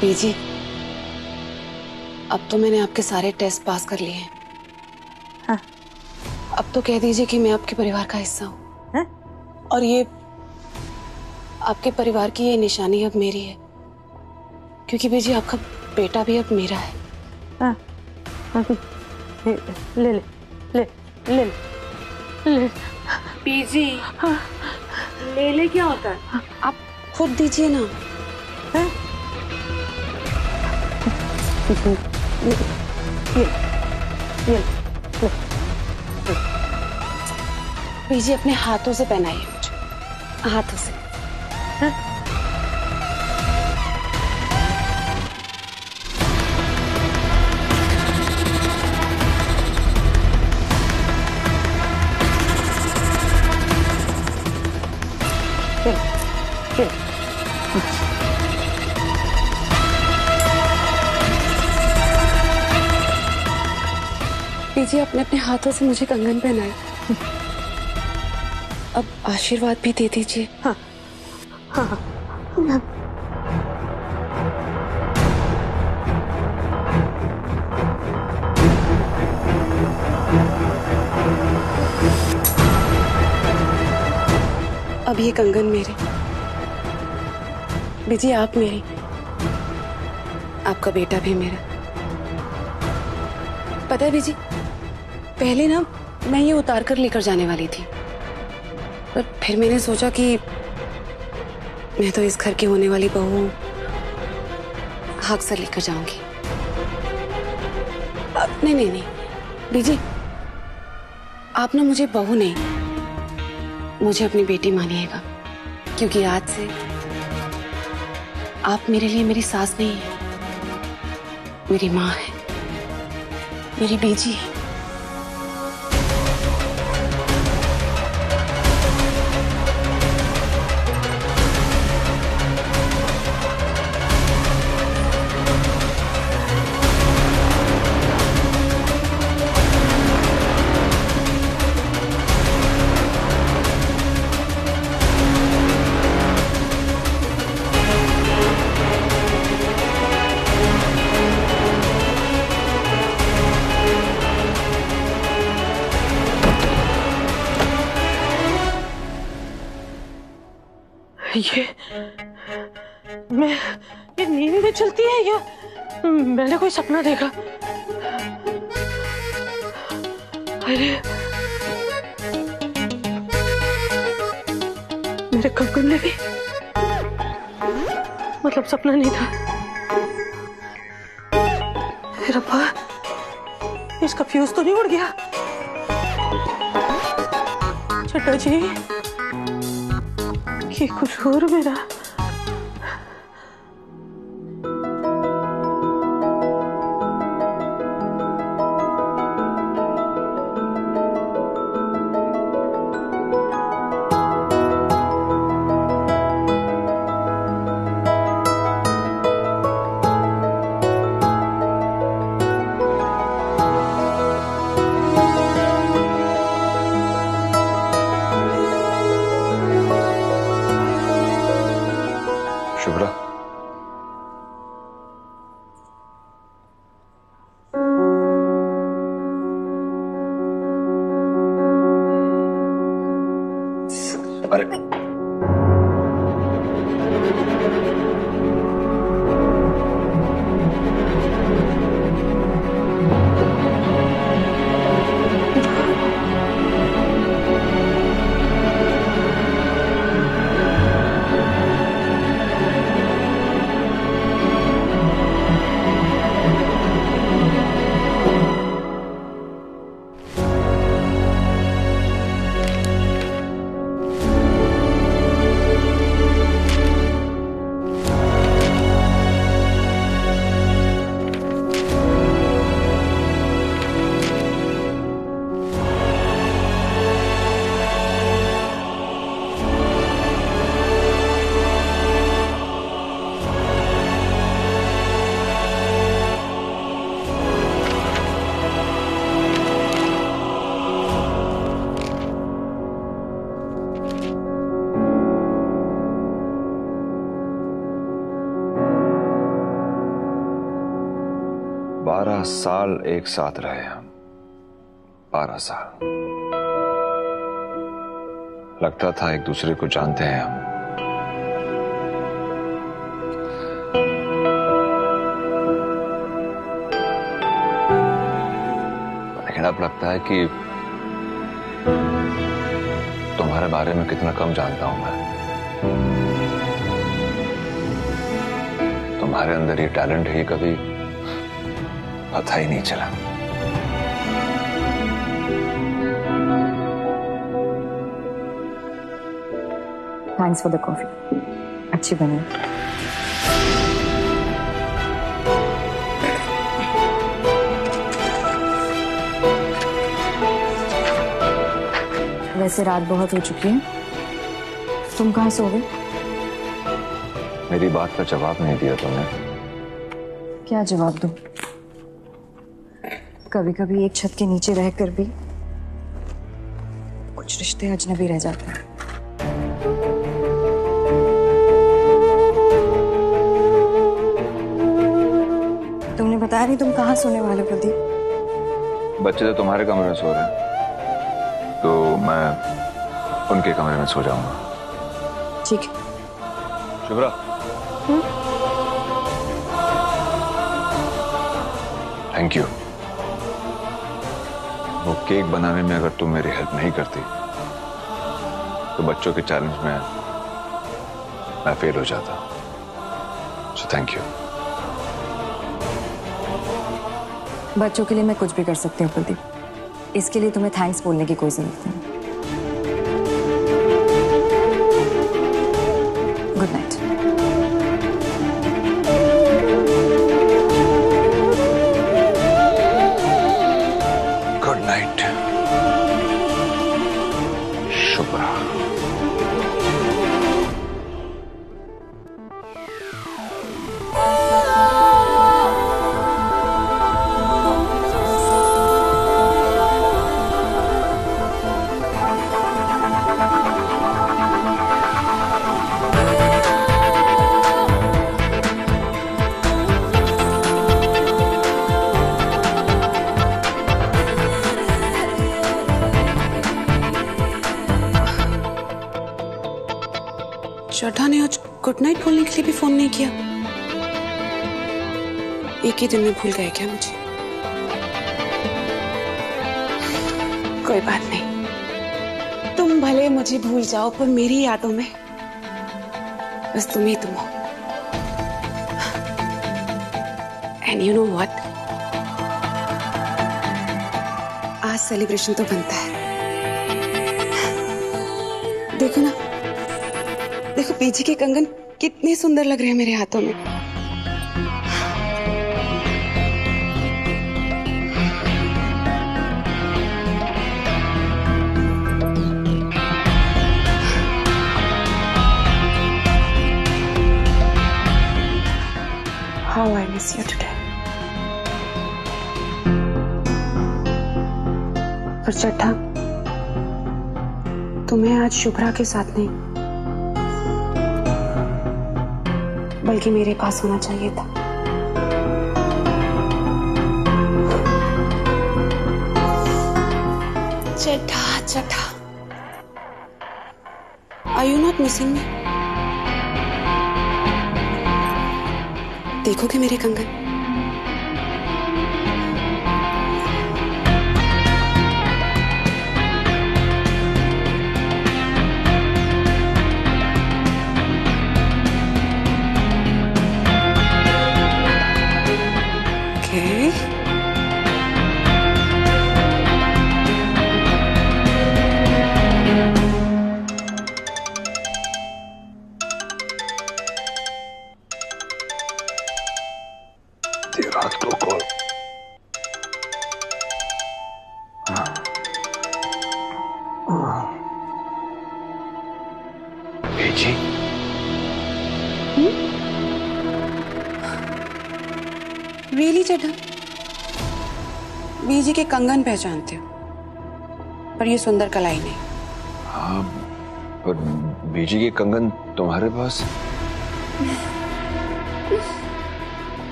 बीजी, अब तो मैंने आपके सारे टेस्ट पास कर लिए हैं। हाँ। अब तो कह दीजिए कि मैं आपके परिवार का हिस्सा हूँ। हाँ? और ये आपके परिवार की ये निशानी अब मेरी है, क्योंकि बीजी आपका बेटा भी अब मेरा है। हाँ। हाँ। ले ले ले ले ले। बीजी, हाँ। ले ले क्या होता है? आप खुद दीजिए ना। हाँ? ले ले ले। बीजी अपने हाथों से पहनाइए मुझे, हाथों से। हाँ? चल चल। बीजी अपने अपने हाथों से मुझे कंगन पहनाए। अब आशीर्वाद भी दे दीजिए। हाँ हाँ। अब ये कंगन मेरे, बीजी आप मेरी, आपका बेटा भी मेरा। पता है बीजी, पहले ना मैं ये उतार कर लेकर जाने वाली थी, पर फिर मैंने सोचा कि मैं तो इस घर की होने वाली बहू हूं, हक से लेकर जाऊंगी। नहीं नहीं नहीं बीजी, आप ना मुझे बहू नहीं, मुझे अपनी बेटी मानिएगा, क्योंकि आज से आप मेरे लिए मेरी सास नहीं है, मेरी माँ है, मेरी बीजी है। ये नींद में चलती है या मैंने कोई सपना देखा? अरे मेरे कंगन में भी, मतलब सपना नहीं था। रब्बा, इसका फ्यूज तो नहीं उड़ गया? छठा जी, ये कसूर मेरा। शुभ्रा, अरे 12 साल एक साथ रहे हम। 12 साल। लगता था एक दूसरे को जानते हैं हम। लेकिन अब लगता है कि तुम्हारे बारे में कितना कम जानता हूं मैं। तुम्हारे अंदर ये टैलेंट है, कभी पता ही नहीं चला। थैंक्स फॉर द कॉफी, अच्छी बनी। वैसे रात बहुत हो चुकी है, तुम कहाँ सो गए? मेरी बात का जवाब नहीं दिया तुमने। क्या जवाब दूं? कभी कभी एक छत के नीचे रहकर भी कुछ रिश्ते अजनबी रह जाते हैं। तुमने बताया नहीं तुम कहाँ सोने वाले हो प्रदीप? बच्चे तो तुम्हारे कमरे में सो रहे हैं, तो मैं उनके कमरे में सो जाऊंगा। ठीक है। शुभ्रा। Thank you. वो केक बनाने में अगर तुम मेरी हेल्प नहीं करती तो बच्चों के चैलेंज में मैं फेल हो जाता। So thank you. बच्चों के लिए मैं कुछ भी कर सकती हूँ प्रदीप, इसके लिए तुम्हें थैंक्स बोलने की कोई जरूरत नहीं। Good night. Good night Shubhra. Chadha ने आज गुड नाइट बोलने के लिए भी फोन नहीं किया। एक ही दिन में भूल गए क्या मुझे? कोई बात नहीं, तुम भले मुझे भूल जाओ पर मेरी यादों में बस तुम ही तुम हो। एंड यू नो व्हाट, आज सेलिब्रेशन तो बनता है। देखो ना, देखो पीछे के कंगन कितने सुंदर लग रहे हैं मेरे हाथों में। How I miss you today. पर चड्ढा, तुम्हें आज शुभ्रा के साथ नहीं बल्कि मेरे पास होना चाहिए था। Chadha Chadha, Are you not missing me? देखोगे मेरे कंगन? रात को कॉल। भेजी। रियली चड्ढा, बीजी के कंगन पहचानते हो पर ये सुंदर कलाई नहीं। हाँ, पर बीजी के कंगन तुम्हारे पास?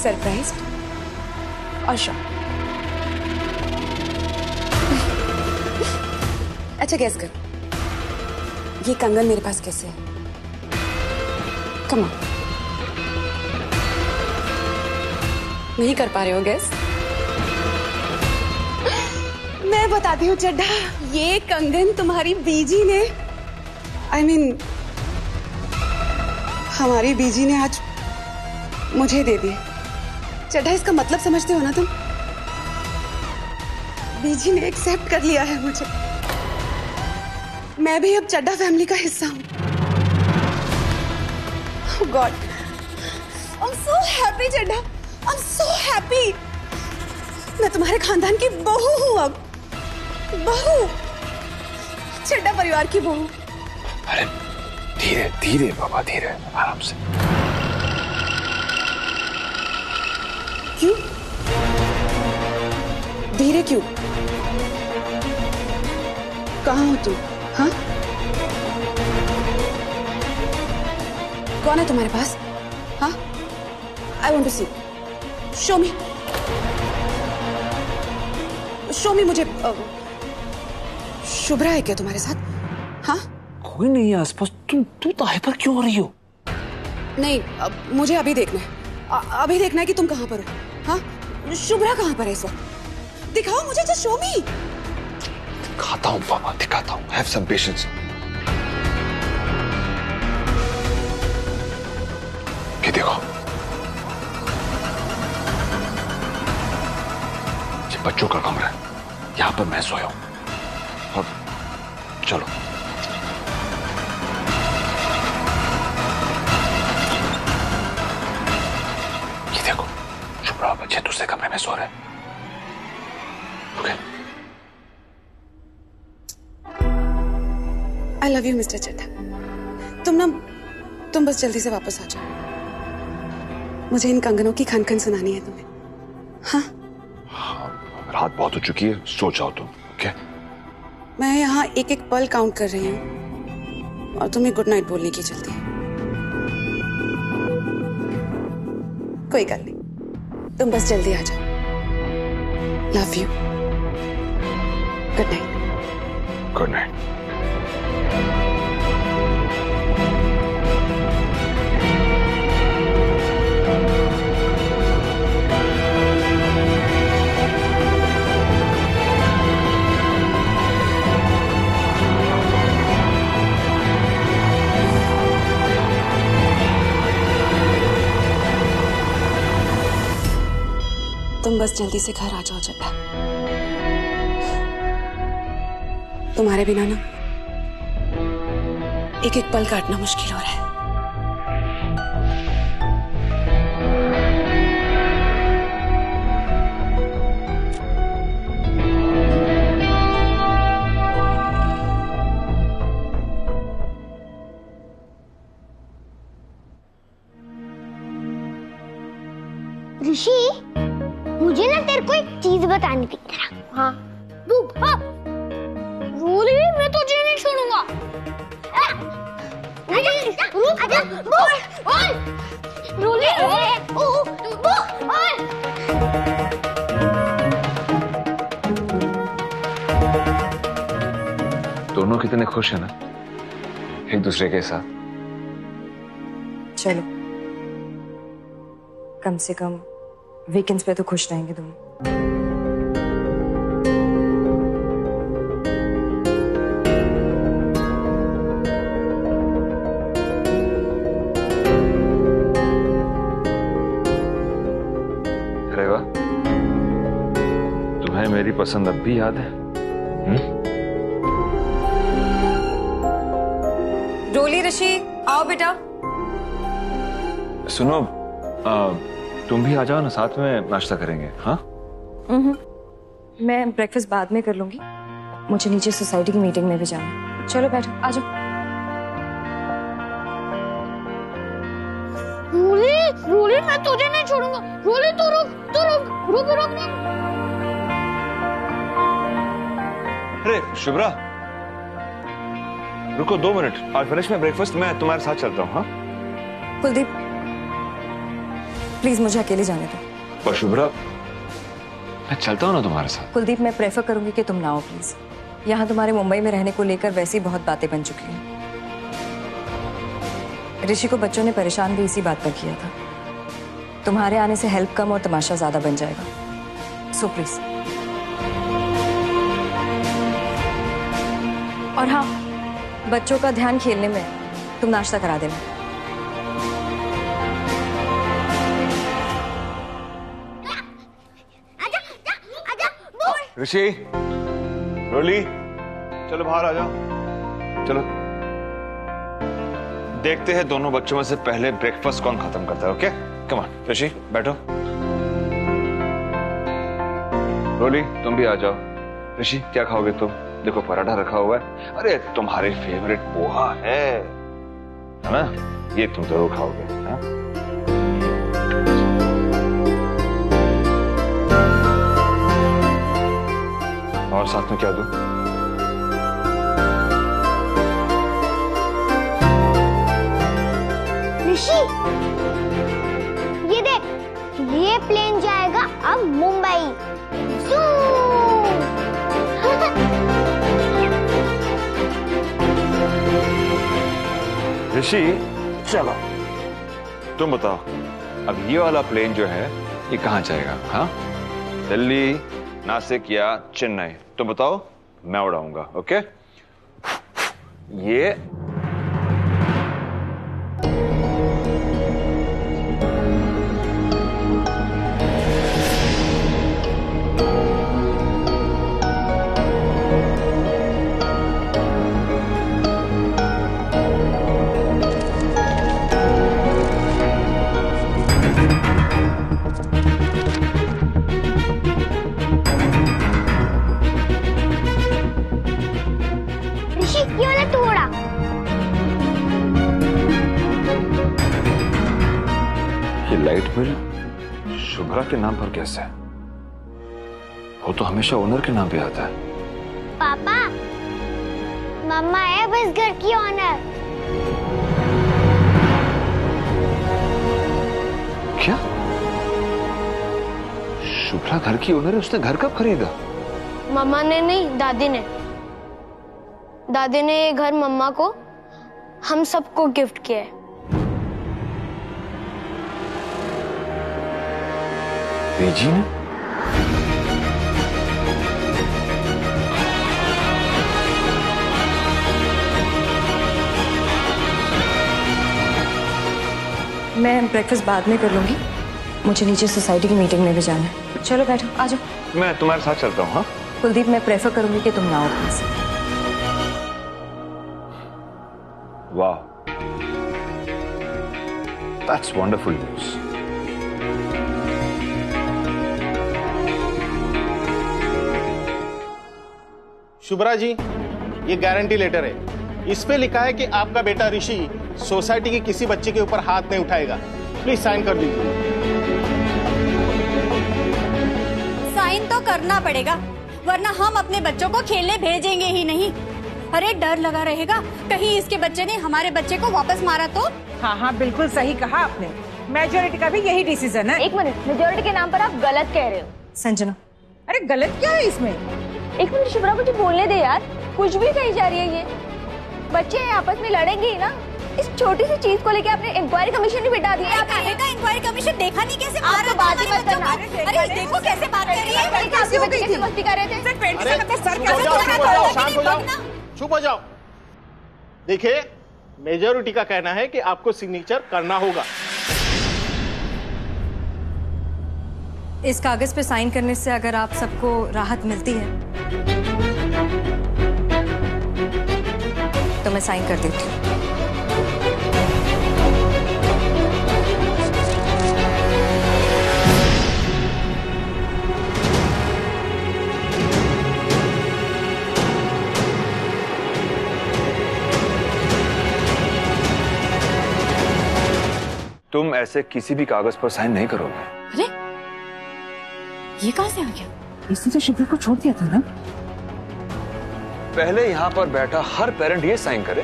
सरप्राइज? आशा। अच्छा गैस कर, ये कंगन मेरे पास कैसे है? Come on. नहीं कर पा रहे हो गैस? मैं बताती हूँ चड्ढा, ये कंगन तुम्हारी बीजी ने, I mean, हमारी बीजी ने आज मुझे दे दी। चड्ढा इसका मतलब समझते हो ना तुम? बीजी ने एक्सेप्ट कर लिया है मुझे। मैं भी अब चड्ढा फैमिली का हिस्सा हूँ। Oh God, I'm so happy Chadha, I'm so happy। मैं तुम्हारे खानदान की बहू हूँ अब, बहू, चड्ढा परिवार की बहू। अरे धीरे धीरे बाबा, धीरे, आराम से। क्यों धीरे क्यों? कहाँ हो तुम? हाँ, कौन है तुम्हारे पास? हाँ, I want to see, show me, show me. मुझे शुभ्रा है क्या तुम्हारे साथ? हाँ, कोई नहीं है आसपास। तू तो हाइपर क्यों हो रही हो? नहीं, मुझे अभी देखना है, अभी देखना है कि तुम कहाँ पर हो। हाँ, शुभ्रा कहाँ पर है इस वक्त? दिखाओ मुझे, जस्ट शो मी। दिखाता हूँ बाबा, दिखाता हूँ। Have some patience. ये देखो, ये बच्चों का कमरा है, यहाँ पर मैं सोया हूँ। और चलो, ये देखो, शुभ्रा बच्चे दूसरे कमरे में सो रहे हैं। Okay, I love you mister Chadha. तुम बस जल्दी से वापस आ जाओ। मुझे इन कंगनों की खन खन सुनानी है तुम्हें। हाँ, रात बहुत हो चुकी है, सो जाओ तुम। ओके, मैं यहाँ एक एक पल काउंट कर रही हूँ और तुम्हें गुड नाइट बोलने की जल्दी है। कोई गल नहीं, तुम बस जल्दी आ जाओ। Love you, good night. Good night. तुम बस जल्दी से घर आ जाओ चड्ढा। तुम्हारे बिना ना एक एक पल काटना मुश्किल हो रहा है। ऋषि, मुझे ना तेरे को एक चीज बतानी थी। हाँ, रुक। हाँ, रोली, मैं तुझे नहीं छोड़ूंगा। रुक, बोल। रोली, बोल। दोनों कितने खुश हैं ना एक दूसरे के साथ। चलो, कम से कम वीकेंड्स पे तो खुश रहेंगे दोनों। अरे वाह, तुम्हें मेरी पसंद अब भी याद है? डोली, ऋषि, आओ बेटा। सुनो, तुम भी आ जाओ ना, साथ में नाश्ता करेंगे। हाँ, मैं ब्रेकफास्ट बाद में कर लूंगी, मुझे नीचे सोसाइटी की मीटिंग में भी जाना है। चलो बैठो, आ जाओ। रोली, मैं तुझे नहीं छोड़ूंगा। रोली, तू रुक। अरे शुभ्रा, रुको 2 मिनट। आज फिनिश में ब्रेकफास्ट, मैं तुम्हारे साथ चलता हूँ। हाँ कुलदीप, प्लीज मुझे अकेले जाने दो। पर शुभ्रा, मैं चलता हूँ ना तुम्हारे साथ। कुलदीप, मैं प्रेफर करूंगी कि तुम ना आओ प्लीज। यहाँ तुम्हारे मुंबई में रहने को लेकर वैसे ही बहुत बातें बन चुकी हैं। ऋषि को बच्चों ने परेशान भी इसी बात पर किया था। तुम्हारे आने से हेल्प कम और तमाशा ज्यादा बन जाएगा, सो प्लीज। और हाँ, बच्चों का ध्यान खेलने में, तुम नाश्ता करा देना। ऋषि, रोली, चलो बाहर आ जाओ। चलो देखते हैं दोनों बच्चों में से पहले ब्रेकफास्ट कौन खत्म करता है। ओके, कम ऑन ऋषि, बैठो। रोली, तुम भी आ जाओ। ऋषि, क्या खाओगे तुम? देखो पराठा रखा हुआ है। अरे तुम्हारे फेवरेट पोहा है ना? ये तुम जरूर खाओगे, है? और साथ में क्या दूं? ऋषि, ये देख, ये प्लेन जाएगा अब मुंबई। ऋषि, चलो तुम बताओ, अब ये वाला प्लेन जो है ये कहाँ जाएगा? हाँ, दिल्ली, नासिक या चेन्नई? तुम बताओ, मैं उड़ाऊंगा। ओके, ये लाइट बिल शुभ्रा के नाम पर कैसे? वो तो हमेशा ओनर के नाम पे आता है। पापा, मम्मा है बस घर की ओनर। क्या? शुभ्रा घर की ओनर है? उसने घर कब खरीदा? मम्मा ने नहीं, दादी ने। दादी ने ये घर मम्मा को, हम सबको गिफ्ट किया है। बेजी ने? मैं ब्रेकफास्ट बाद में कर लूंगी, मुझे नीचे सोसाइटी की मीटिंग में भी जाना है। चलो बैठो, आ जाओ। मैं तुम्हारे साथ चलता हूँ। हाँ कुलदीप, मैं प्रेफर करूंगी कि तुम ना आओ प्लीज। वाह, that's wonderful news. Shubhra ji, ये गारंटी लेटर है। इस पे लिखा है कि आपका बेटा ऋषि सोसाइटी के किसी बच्चे के ऊपर हाथ नहीं उठाएगा। प्लीज साइन कर दीजिए। साइन तो करना पड़ेगा, वरना हम अपने बच्चों को खेलने भेजेंगे ही नहीं। अरे डर लगा रहेगा, कहीं इसके बच्चे ने हमारे बच्चे को वापस मारा तो। हाँ हाँ, बिल्कुल सही कहा आपने। मेजॉरिटी का भी यही डिसीजन है। एक मिनट, मेजॉरिटी के नाम पर आप गलत कह रहे हो। संजना, अरे गलत क्या है इसमें? एक मिनट शुभ्रा, मुझे बोलने दे यार। कुछ भी कही जा रही है ये। बच्चे आपस में लड़ेंगे ही ना। इस छोटी सी चीज को लेके आपने इंक्वायरी कमीशन ही बिठा दिया। इंक्वायरी कमीशन देखा नहीं कैसे मार रहा था हमारे बच्चों को? अरे देखो कैसे बात कर रही है। आपके बच्चे कैसे मस्ती कर रहे थे? चुप हो जाओ। देखिए, मेजॉरिटी का कहना है कि आपको सिग्नेचर करना होगा। इस कागज पे साइन करने से अगर आप सबको राहत मिलती है तो मैं साइन कर देती हूँ। तुम ऐसे किसी भी कागज पर साइन नहीं करोगे। अरे ये कहां से आ गया? इसने तो शुभ्रा को छोड़ दिया था ना। पहले यहाँ पर बैठा हर पेरेंट ये साइन करे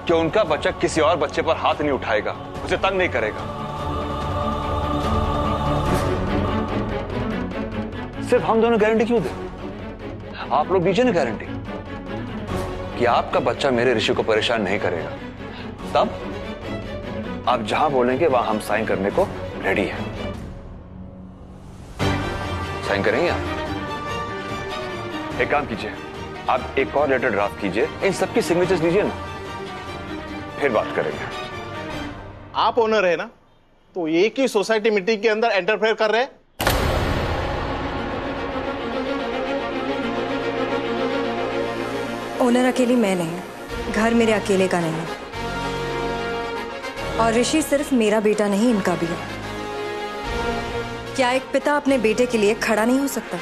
कि उनका बच्चा किसी और बच्चे पर हाथ नहीं उठाएगा, उसे तंग नहीं करेगा। सिर्फ हम दोनों गारंटी क्यों दें? आप लोग दीजिए ना गारंटी कि आपका बच्चा मेरे ऋषि को परेशान नहीं करेगा। तब आप जहां बोलेंगे वहां हम साइन करने को रेडी हैं। साइन करेंगे आप? एक काम कीजिए, आप एक और लेटर ड्राफ्ट कीजिए, इन सबकी सिग्नेचर्स लीजिए ना, फिर बात करेंगे। आप ओनर है ना, तो एक ही सोसाइटी मीटिंग के अंदर इंटरफेयर कर रहे हैं। ओनर अकेली मैं नहीं, घर मेरे अकेले का नहीं है। और ऋषि सिर्फ मेरा बेटा नहीं, इनका भी है। क्या एक पिता अपने बेटे के लिए खड़ा नहीं हो सकता?